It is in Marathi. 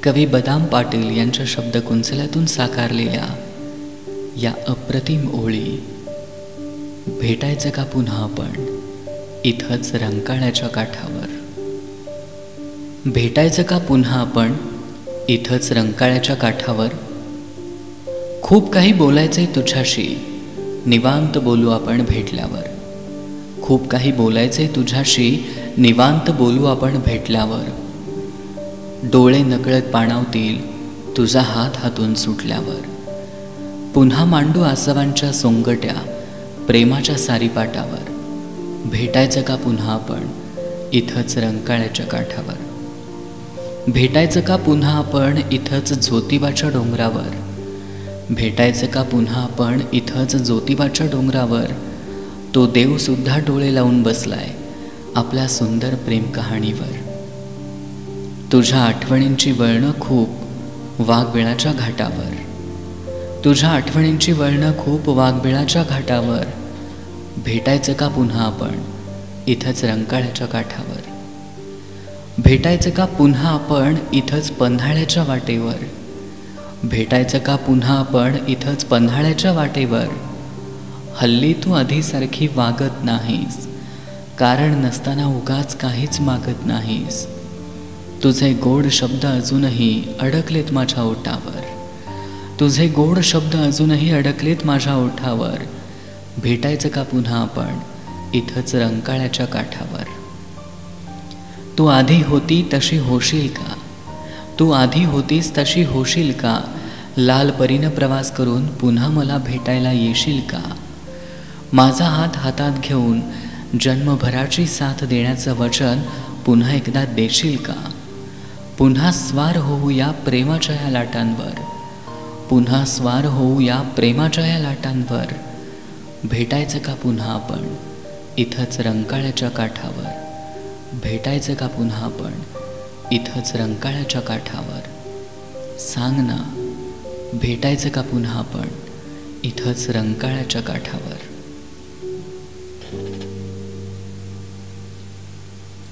कवी बदाम पाटील यांच्या शब्दकुंचल्यातून साकारलेल्या या अप्रतिम ओळी, भेटायचं का पुन्हा आपण इथंच रंकाळ्याच्या काठावर. भेटायचं का पुन्हा आपण इथंच रंकाळ्याच्या काठावर. खूप काही बोलायचंय तुझ्याशी, निवांत बोलू आपण भेटल्यावर. खूप काही बोलायचंय तुझ्याशी, निवांत बोलू आपण भेटल्यावर. डोळे नकळत पाणावतील तुझा हात हातून सुटल्यावर. पुन्हा मांडू आसवांच्या सोंगट्या प्रेमाच्या सारीपाटावर. भेटायचं का पुन्हा आपण इथंच रंकाळ्याच्या काठावर. भेटायचं का पुन्हा आपण इथंच ज्योतिबाच्या डोंगरावर. भेटायचं का पुन्हा आपण इथंच ज्योतिबाच्या डोंगरावर. तो देवसुद्धा डोळे लावून बसलाय आपल्या सुंदर प्रेम कहाणीवर. तुझ्या आठवणींची वळणं खूप वाघबिळाच्या घाटावर. तुझ्या आठवणींची वळणं खूप वाघबिळाच्या घाटावर. भेटायचं का पुन्हा आपण इथंच रंकाळ्याच्या काठावर. भेटायचं का पुन्हा आपण इथंच पन्हाळ्याच्या वाटेवर. भेटायचं का पुन्हा आपण इथंच पन्हाळ्याच्या वाटेवर. हल्ली तू आधीसारखी वागत नाहीस, कारण नसताना उगाच काहीच मागत नाहीस. तुझे गोड शब्द अजूनही अडकलेत माझ्या ओठावर. तुझे गोड शब्द अजूनही अडकलेत माझ्या ओठावर. भेटायचं का पुन्हा आपण इथंच रंकाळ्याच्या काठावर. तू आधी होती तशी होशील का. तू आधी होतीस तशी होशील का. लाल परीनं प्रवास करून पुन्हा मला भेटायला येशील का. माझा हात हातात घेऊन जन्मभराची साथ देण्याचं वचन पुन्हा एकदा देशील का. पुन्हा स्वार होऊ या प्रेमाच्या या लाटांवर. पुन्हा स्वार होऊ या प्रेमाच्या या लाटांवर. भेटायचं का पुन्हा आपण इथंच रंकाळ्याच्या काठावर. भेटायचं का पुन्हा आपण इथंच रंकाळ्याच्या काठावर. सांग ना, भेटायचं का पुन्हा आपण इथंच रंकाळ्याच्या काठावर.